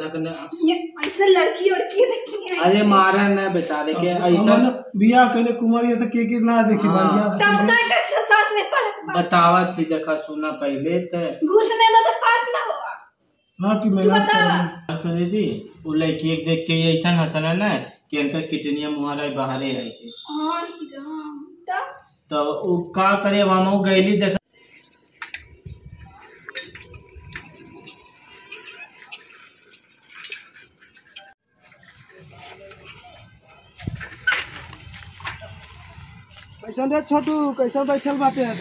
सकने ऐसे लड़की देखी। अरे मारा न बेचारे के ऐसा बिया कहले कुमार ये तो के ना देखी बढ़िया तब का से साथ में पढ़त बतावत थी देखा सुना पहले तो घुसने तो पास ना हुआ। हां कि मेहनत कर तो दीदी वो लड़की एक देख के ऐसा हंसना ना कि इनका किडनिया मुहारा बाहरे आई थी। हां राम तो वो का करे हम गईली देख कैसन रे छोटू कैसन बैठल बाटे है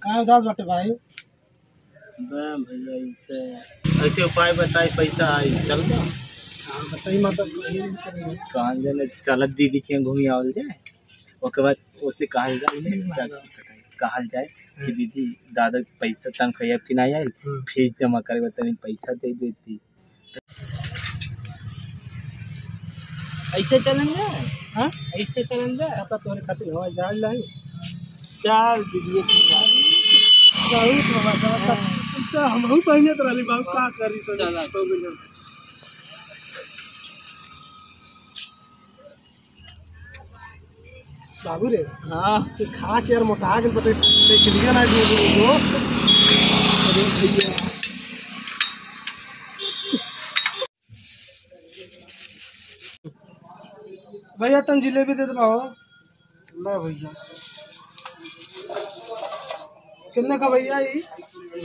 का उदास बाटे भाई भैया इसे ऐसे उपाय बताई पैसा आई चल दो। हां बताई मतलब कहाँ जाने चलत दीदी के घूमी आवल जाए ओके बाद उससे कहल जाए कि दीदी दादा पैसा तनख्वाह कि नहीं आई फीस जमा करे तनी पैसा दे देती ऐसे चलेंगे। हां ऐसे चलेंगे पता तोरे खातिर हवाई जहाज लाई चल दीदी बहुत बाबा तो हम पहले तो रही बाबू का करी तो चला बाबू रे हाँ कि खा के यार मोटा के पता देख लिया ना जो अरे भैया भैया तन जिलेबी दे दो ला भैया कितने का भैया ये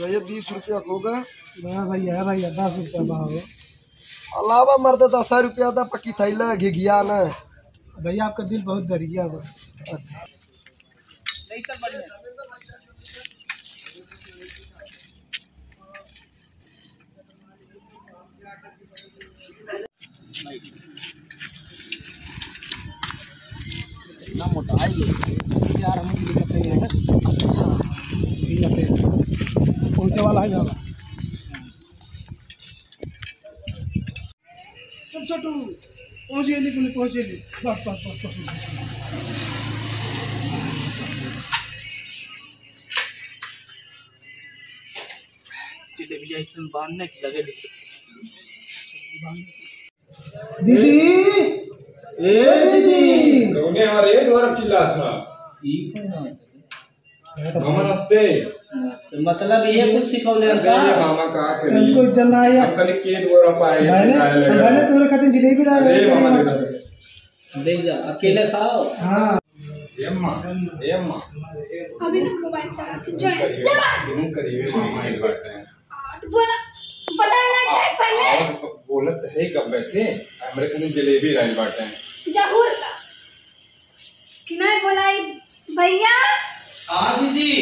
भैया 20 रुपया होगा। भैया 10 रुपया भाव अलावा मर्द 10 रुपया था पक्की थैला घिघिया ना भैया आपका दिल बहुत दरिया बा। अच्छा ना मोटा यार हम दिक्कत नहीं है। अच्छा पहुंचे वाला है जाना सब छोटू पहुंचे ली बस बांधने की लगे दीदी दीदी कौने हमारे द्वारा चिल्ला था मामा नमस्ते मतलब ये कुछ सिखौले अरे मामा का करी हमको जनाया हम कल के द्वारा पाए मैंने तोरे खातिर जिलेबी ला अरे मामा ले जा अकेले खाओ। हां एम्मा अभी ना मोबाइल चलाते जय तुम करिए मामा एक बात है बोला बताना चाहिए पहले और बोलत है कब वैसे हमरे कने जलेबी राइल बाटे जहूर ला कि नहीं बोलाई भैया हाँ दीदी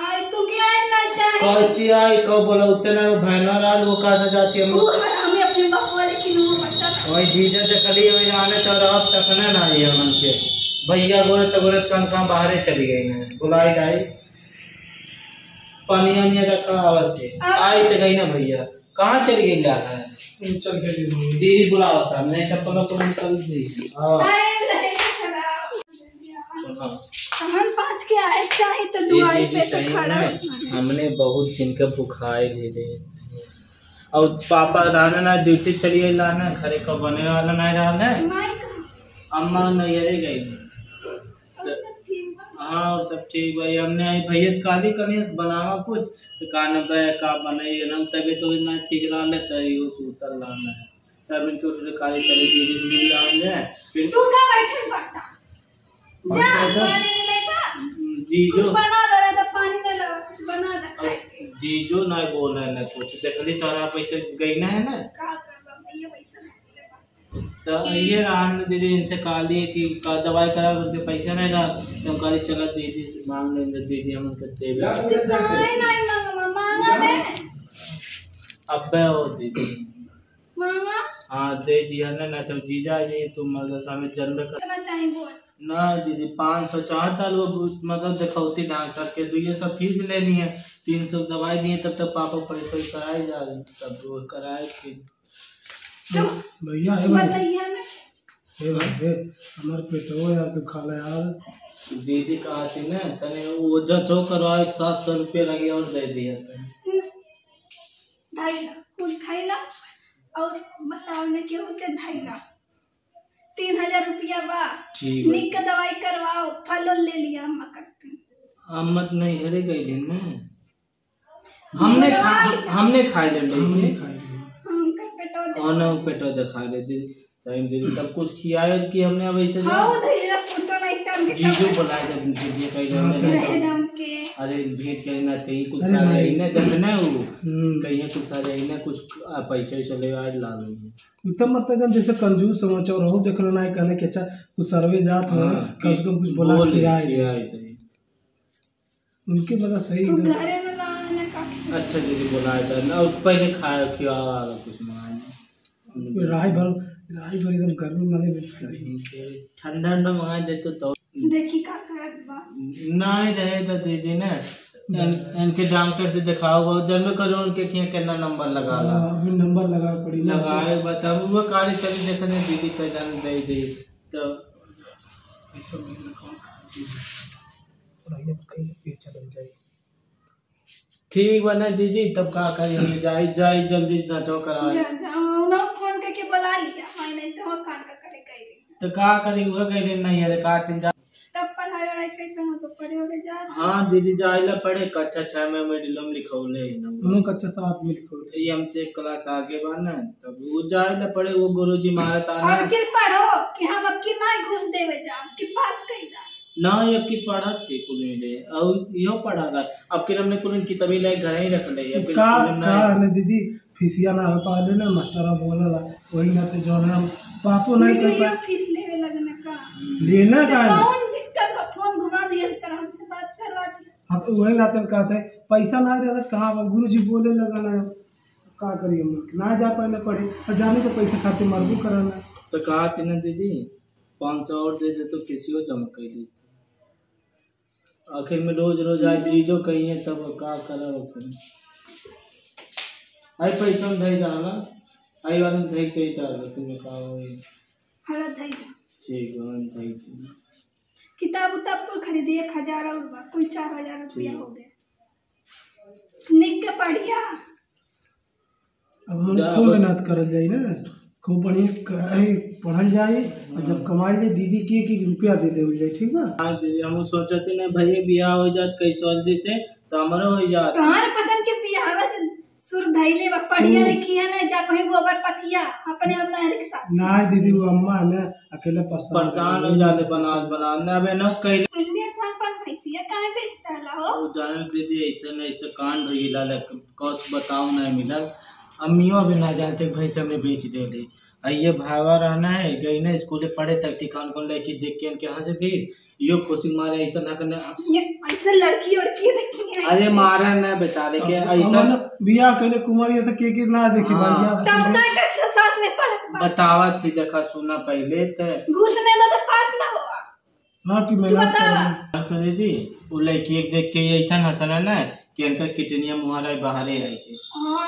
आई तू क्या इतना चाहे कैसी आई कब बोला उतना बहना राल वो कहा जाती है हमें अपने बाप वाले की नो बच्चा वही जीजा से खड़ी हुई आने तो अब तक ना ये मन के भैया गोरत कहाँ बाहर चली गई ना बुलाई लाई पानी रखा आवत थे आई तो गई ना भैया कहाँ चली गई ला चल के दीदी बुलावा था नहीं चप्पलों को निकल दी हमन पाँच के आए चाहे तो दुआई पे तो खड़ा हमने बहुत दिन के बुखार ले और पापा रहना ना ड्यूटी चली गई लाना घरे का बने वाला नहीं रहा अम्मा नैहरे गई। हाँ और सब ठीक भाई हमने भैया काली कनी बनावा कुछ दुकान पे का बनाई ना तबीयत तो ना ठीक रहने तो यो सूतल रहना है तब इनको काली चली दीदी मिल जाए फिर तू का बैठे पड़ता जा पानी नहीं लेता जीजो बना दे रहा था पानी नहीं लगा कुछ बना दे जीजो ना बोल रहा ना कुछ देखली चौरा पैसे गई ना है ना का करबा भैया पैसा तो ये रान दीदी इनसे काली कि दवाई करा उनके पैसा नहीं रहा तो काली चला दीदी मांग लेंगे दीदी हम उनके देवे नहीं मांगा मांगा दे अब्बे हो दीदी मांगा हाँ दे दिया ना तो जीजा जी तुम मदरसा में जन्म कितना चाहिए बोल ना दीदी 500 चाहता लोग मतलब दिखौती डॉक्टर के तो ये सब फीस लेनी है 300 दवाई दिए तब तक पापा पैसा कराए जा रहे तब वो कराए फिर भैया है बताइए ना हमारे पेटो यार तू खा ले यार दीदी कहा थी ना तने वो जो करवा 700 रुपये लगे और दे दिया था। 2.5 लाख कुल खाइला और बताओ ने क्यों से 2.5 लाख 3000 रुपया बा। ठीक है निक के दवाई करवाओ फल ले लिया हम करते अम्मत नहीं हरे गई दिन में हमने खाई ले लेके हम कर पेटो और ना पेटो दिखा लेती टाइम दे तब कुछ खियाए कि हमने अब ऐसे हां धैर्य फोटो नहीं टाइम के जीजू बुलाए थे दिन के लिए कहीं जाने एकदम के अरे भेंट करना कहीं कुछ आ रही ना जब ना वो कहीं कुछ आ रही ना कुछ पैसे चले आज ला लेंगे उत्तम मतलब एकदम जैसे कंजूस समाचार रहो देख लो ना कहने के अच्छा कुछ सर्वे जात हो कम से कम कुछ बोला कि आए उनकी वजह सही घरे में लाने का अच्छा दीदी बुलाया था और पहले खाया खिया कुछ मंगाए राई भर एकदम गर्मी माने ठंडा ठंडा मंगा देते तो देखी का करत बा नहीं रहे तो दीदी ने इनके डॉक्टर से दिखाओ बहुत जब में करो उनके कितना नंबर लगा ला अभी नंबर लगा पड़ी लगाए बता वो काली चली देखने दीदी का जान दे दे तो ऐसा नहीं और ये कहीं पे चल जाए ठीक बना दीदी तब का करेंगे जाए जल्दी जांचो करा जाओ ना फोन करके बुला लिया मैं नहीं तो कान का करे गई तो का करी वो कह नहीं है का तीन तब पढ़ाई वढ़ाई कैसे हो तो पढ़े होगे जा हाँ दीदी जाइला पढ़े कक्षा 6 में मेडिलम लिखौले दोनों कक्षा 7 में लिखौले ये हमसे क्लास आगे बना तब वो जाइला पढ़े वो गुरुजी मारत आना अब किर पढ़ो कि हम अब की नहीं घुस देवे जा कि पास कइला ना ये की पढ़ा थी कुली ले और यो पढ़ा था अब कि हमने कुली की तभी ले घर ही रख ले या फिर का ने दीदी फीसिया ना हो पाले ना मास्टर बोला वही ना तो जो ना पापो नहीं कर ये फीस लेवे लगने का लेना का कौन विक्टर का फोन घुमा दिया तरह हमसे बात करवा दिया अब वही ना तो कहते पैसा ना दे कहां गुरुजी बोले लगा ना का करिए हम ना जा पाए ना पढ़े और जाने को पैसा खाते मरबू कराना तो कहा थी ना दीदी 500 और दे दे तो किसी को जमा कर दी आखिर में रोज रोज आज जीजो कही है तब का करा आई पैसा में दे जाना आई वाला दे के जाना तुम्हें कहा होई हला धई ठीक है दे किताब उताब को खरीदी 1000 और कुल 4000 रुपया हो गए निक के पढ़िया अब हम खूब मेहनत करल जाई ना खूब बढ़िया पढ़ल जाए और जब कमाई जाए दीदी के रुपया दे दे जाए ठीक बा हां दीदी हम सोचते ना भैया बियाह हो जात कैसे जल्दी से तो हमारा हो जात तुम्हारे पसंद के बियाह सुर धैले बा पढ़िया लिखिया ना जा कहीं गोबर पथिया अपने अब ना रिक्शा ना दीदी वो अम्मा ने अकेले परेशान हो जाते बना ना बे न कइले सुनिए थान पर भैंसिया काहे बेचता ला हो वो जाने दीदी ऐसे नहीं ऐसे कांड होइला कौस बताओ ना मिलल अम्मियों भी ना जानते भैंस हमने बेच दे ली ये भावा रहना है गई ना स्कूल पढ़े तक टिकान कौन लेके देख के इनके यहाँ से थी यो कोचिंग मारे ऐसा ना करने ये ऐसे लड़की और की देखी अरे मारे ना बेचारे के ऐसा बिया कहले कुमारी तो के ना देखी भैया तब ना कक्षा 7 में पढ़त बा बतावा थी देखा सुना पहले तो घुसने तो पास ना हुआ हां कि मैं तो दीदी वो लड़की एक देख के ऐसा हंसना ना कि इनका किडनिया मुहारा बाहर आई थी हां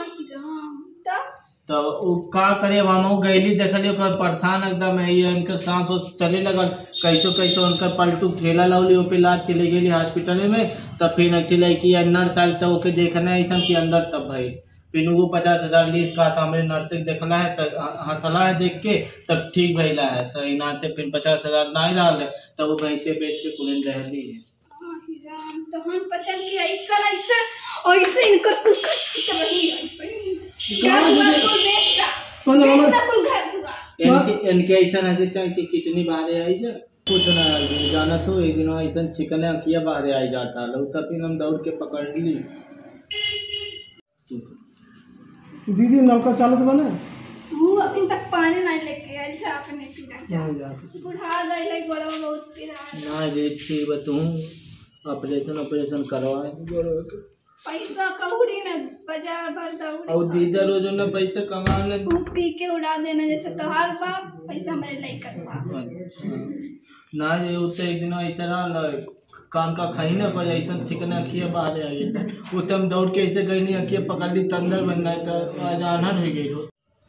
राम तो वो का करे हम गैली देखलियो कर परेशान एकदम है ये इनका सांस चले लगल कैसो उनका पलटू ठेला लाउली पे लाद के ले गेली हॉस्पिटल में तब फिर अथी लड़की नर्स आयल तो ओके देखना ऐसा कि अंदर तब भाई फिर वो 50,000 लीज का था हमें नर्स देखला है तो हंसला है देख के तब ठीक भैला है तो इनाते फिर 50,000 नहीं डाल तब वो भैंसे बेच के कुल रह ली है तो हम पचन के ऐसा इनकर कुल कष्ट रही ऐसे इनके ऐसा नहीं कि कितनी बारे आई जा कुछ ना जाना तो एक दिन ऐसा चिकन किया बाहर आई जाता लो तब फिर हम दौड़ के पकड़ ली दीदी नलका चालू तो बना वो अभी तक पानी नहीं लेके आया जा अपने पीना जा बुढ़ा गई है गोड़ा बहुत पीरा ना देखी बतू ऑपरेशन करवाए पैसा कौड़ी न बाजार भर दौड़ी और दीदा रोज ना पैसा कमा ले पी के उड़ा देना जैसे तोहार बाप पैसा हमारे लाई करवा ना ये उससे एक दिन इतना कान का खाई ना कोई ऐसा चिकन अखिया बाहर आई था वो तम दौड़ के ऐसे गई नहीं अखिया पकड़ ली तंदर बनना तो आज आनंद हो गई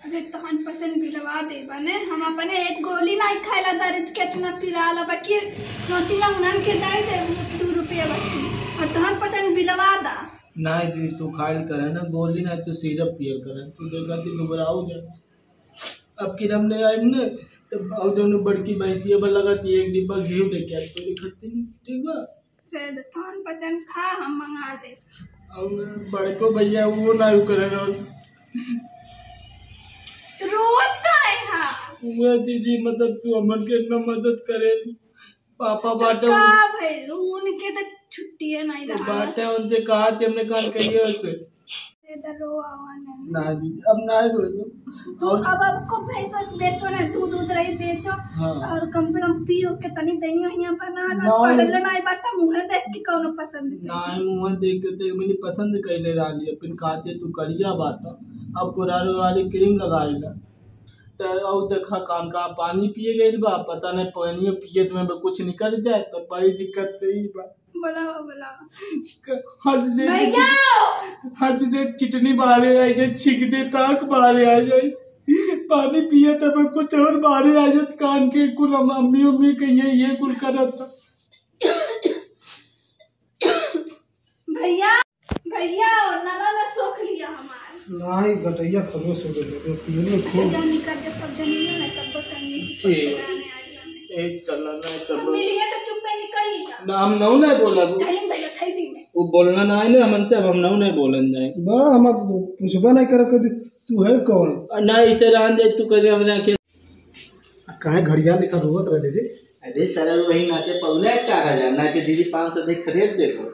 अरे तहन पसंद बिलवा दे बने हम अपने एक गोली नहीं खाइला दर्द कितना पिलाला बाकी सोची ना उनन के दाई दे 2 रुपया बची और तहन पसंद बिलवा दा। नहीं दीदी तू खाइल करे ना गोली ना तो सिरप पियल करे तू देखा ती घबराऊ जा। अब कि हम ले आए ना तब और दोनों बड़की भैंसी अब लगाती एक डिब्बा घी लेके आ तो खत्ती ठीक बा रे तहन पसंद खा हम मंगा दे और बड़े को भैया वो ना करे ना रोज का है हां वो दीदी मतलब तू हमन के इतना मदद करे पापा बाटे का भाई उनके तो छुट्टी है नहीं रहा बाटे उनसे कहा थे हमने कान कहिए उसे इधर रो आवाने ना दीदी अब ना बोलो तो अब आपको भैंसा बेचो ना दूध रही बेचो हाँ। और कम से कम पियो के तनी दही यहाँ बना ना पड़ले नहीं बाटा मुंह देख के कौन पसंद ना मुंह देख के तो मेरी पसंद कैले रही अपन खाते तू करिया बाटा अब गोरारो वाली क्रीम लगाएगा तो और देखा कान का पानी पिए गए बा पता नहीं पानी पिए तुम्हें कुछ निकल जाए तो बड़ी दिक्कत ही बा बोला हंस दे कितनी बारे आ जाए छिक दे तक बारे आ जाए पानी पिए तब कुछ और बारे आ जाए कान के कुल अम्मी उम्मी कहिए ये कुल करत भैया और नाना ने सोख लिया हमार नहीं गटैया खरोश हो गए पीने अच्छा खूब जानी करके सब जमीन में तब बताएंगे एक चलना है तब मिलिए तो चुप पे निकल ही जा ना हम नौ नहीं बोला थैली भैया थैली में वो बोलना ना है ना हमन से अब हम नौ नहीं बोलन जाए बा हम अब पूछबा नहीं कर कभी तू है कौन ना इसे रहन दे तू करे हमने के काहे घड़िया निकल रोत रहे थे अरे सर वही नाते पौले 4000 ना के दीदी 500 दे खरीद दे लो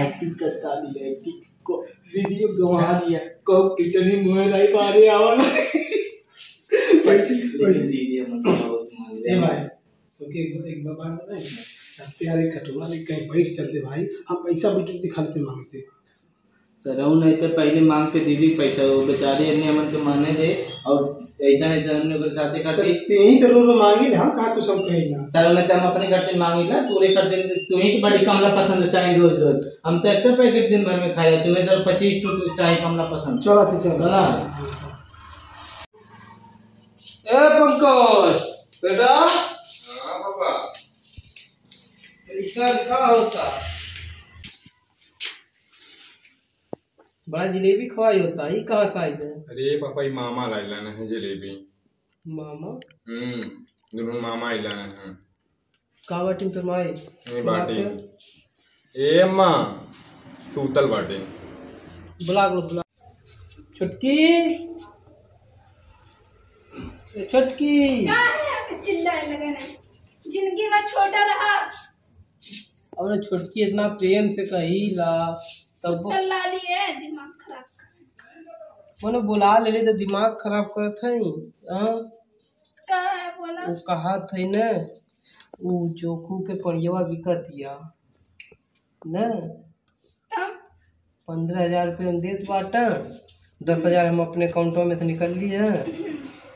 एक्टिंग करता दी एक्टिंग को दीदी गवा दिया को कितनी मुंह लाई बारे आवा दीदी हम बहुत मांग ए भाई ओके एक बात नहीं चलते यार एक कटोरा ले कहीं बैठ चलते भाई हम पैसा बिटू दिखाते मांगते सर नहीं तो पहले मांग के दीदी पैसा वो बेचारे ने हमन के माने दे और ऐसा ऐसा हमने ओकर साथे करते ते ही तो रो मांगी ना हम कहा कुछ हम कहे ना सर मैं तो हम अपने घर से मांगी ना तूरे करते तू ही बड़ी कमला पसंद चाहिए रोज रोज हम तो एक पैकेट दिन भर में खा रहे तुम्हें सर 25 तो चाहिए कमला पसंद चला से चला ना ए पंकज बेटा हाँ पापा इसका क्या होता बड़ा जलेबी खवाई होता है कहाँ साइज है अरे पापा ये मामा लाइलाना है जलेबी मामा दोनों मामा लाना है का बाटी तो माई ये बाटी ए अम्मा सूतल बाटी बुला छुटकी छुटकी क्या है चिल्लाए लगे ना जिंदगी में छोटा रहा और छुटकी इतना प्रेम से कही ला तब ला लिए दिमाग खराब कर मैंने बुला ले रही तो दिमाग खराब करत है क्या है बोला वो कहा थे न वो चोखू के परियवा बिकत दिया न तब 15,000 रुपये हम देत बाटा 10,000 हम अपने अकाउंटों में से निकल लिए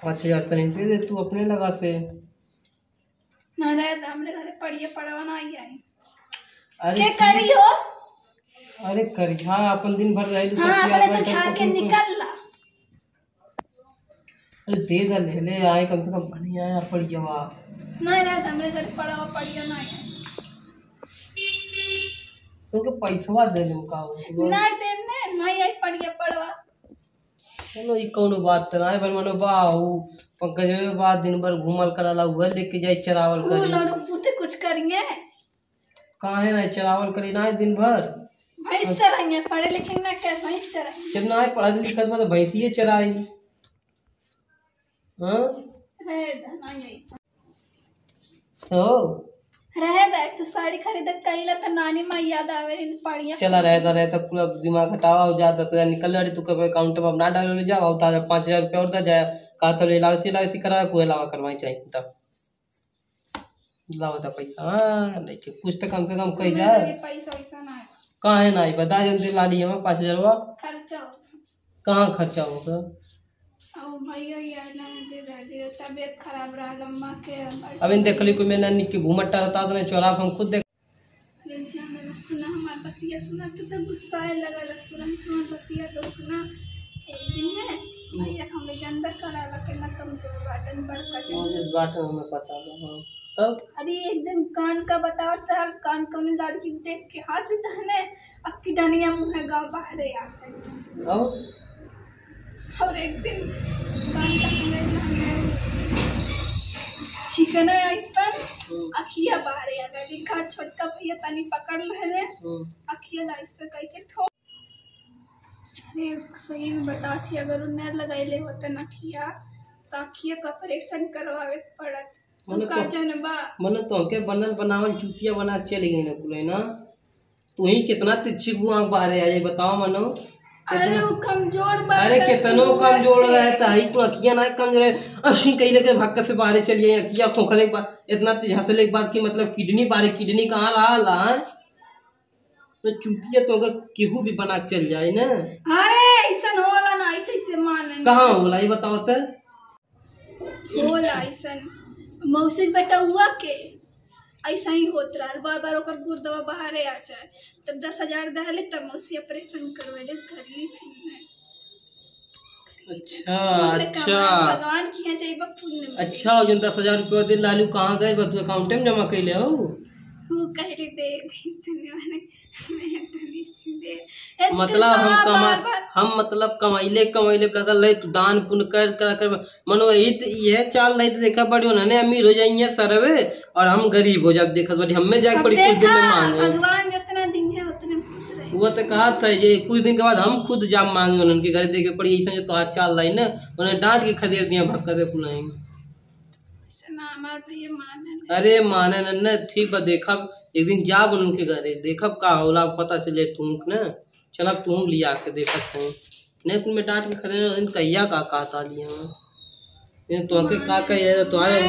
5,000 तनी दे दे तू अपने लगा से ना रहे तो हमरे घरे पढ़िए पढ़वा ना आई अरे क्या करी हो अरे करी हाँ अपन दिन भर रही हाँ अपने तो झाके निकल ला अरे दे दा ले आए कम से कम बढ़िया है पढ़ियवा नहीं रहे तो हमरे घरे पढ़वा पढ़िए ना आई क्योंकि पैसवा दे ले का नहीं देने नहीं आई पढ़िए पढ़वा चलो ये कौन बात तो नहीं पर मनो बाहू पंकज में बात दिन भर घूमल कराला हुआ लेके जाए चरावल वो करी लड़ू पुते कुछ करेंगे कहाँ है ना चरावल करी ना दिन भर भैंस चराएंगे पढ़े लिखेंगे ना क्या भैंस चराएंगे जब ना पढ़ा लिखा तो भैंसिए चराई हाँ रहे दा नहीं आई तो रहे दा तू साड़ी खरीद कैला तो नानी माँ याद आवे इन पढ़िया चला रहता पूरा दिमाग हटावा हो जा 10,000 निकल रही तू कभी अकाउंट में ना डालो ले जाओ 5,000 रुपया और दा जाए कहा तो एलआईसी करा कोई अलावा करवाई चाहिए तब लाओ था पैसा हाँ नहीं कुछ तो कम से कम कही जाए पैसा वैसा ना है कहाँ है ना बता जल्दी ला लिया मैं 5,000 खर्चा होगा कहाँ खर्चा होगा अब भैया यार ना दे दे तबीयत खराब रहा लम्मा के अब इन देखली कोई मैंने निक के घूमट रहता तो नहीं चौराहा हम खुद देख मैंने सुना हमार बतिया सुना तो गुस्सा लगा तुरंत हमार बतिया तो सुना एक दिन में भैया हम जानवर कराला के ना कमजोर बाटन बड़का चाहिए इस बात में हमें पता था। हाँ तब अरे एक दिन कान का बताओ तो कान कौन लड़की देख के हंसी दहने अक्की डनिया मुँह गाँव बाहर आ गए और एक दिन कान का चिकन ऐसा अखिया बाहर आ गए लिखा छोटका भैया तनी पकड़ लेने अखिया ऐसा कह के ठोक। अरे सही में बता थी अगर उन्हें लगैले होते नखिया तो अखिया का ऑपरेशन करवावे पड़त तू का जनबा मन तो के बनल बनावन चुतिया बना चली गई ना कुले ना तू ही कितना तिच्छी बुआ बाहर आ जाए बताओ मनो। अरे वो कमजोर बात अरे कितनो कमजोर रहता है तो अखियां ना कमजोर है अशी कहीं लगे भक्का से बाहर चली जाए अखियां खोखले के बाद इतना हंसले के बाद की मतलब किडनी बारे किडनी कहाँ रहा तो चुतिया तो अगर केहू भी बना चल जाए ना। अरे ऐसा होला ना ऐसे माने कहाँ होला ये बताओ तो होला ऐसा मौसी बेटा हुआ के ऐसा ही होत रहा बार बार ओकर गुर्दवा बाहर आ जाए तब 10,000 दहले तब मौसी ऑपरेशन करवेले करी। अच्छा अच्छा भगवान की यहाँ चाहिए पुण्य अच्छा जो 10,000 रुपया दे लालू कहाँ गए बस अकाउंट में जमा कैले हो वो कह रहे दे मतलब हम मतलब कमाइले कमाइले लगल रहे तू दान पुण्य कर मनो ये चाल नहीं तो देखा पड़ी उन्होंने अमीर हो जाइए सरवे और हम गरीब हो जाए देखा पड़ी हमें जाके पड़ी कुछ दिन में मांगे भगवान जितना दिन है उतने खुश रहे वो तो कहा था ये कुछ दिन के बाद हम खुद जाम मांगे उनके घर देखे पड़ी ऐसा जो तो चाल रही ना उन्हें डांट के खदेड़ दिया भक्का से पुलाएंगे। अरे माने न ठीक बा देखा एक दिन जाब उनके घरे देखब का होला पता चले तुम न चलब तुम लिया के देखत हो नहीं तुम डांट के खड़े दिन कहिया का कहता लिया तो के का कहिए तुम्हारे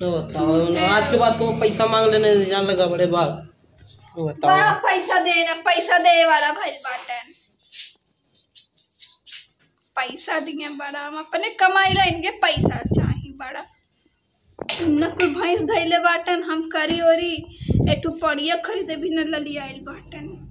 तो बताओ आज के बाद तुम पैसा मांग लेने जान लगा बड़े बात बताओ बड़ा पैसा दे वाला भइल बाटन पैसा दिए बड़ा हम अपने कमाई ला इनके पैसा चाहिए बड़ा न कुल भैंस धैले बाटन हम करी ओरी एटू पड़िया खरीदे भी न लली आइल बाटन।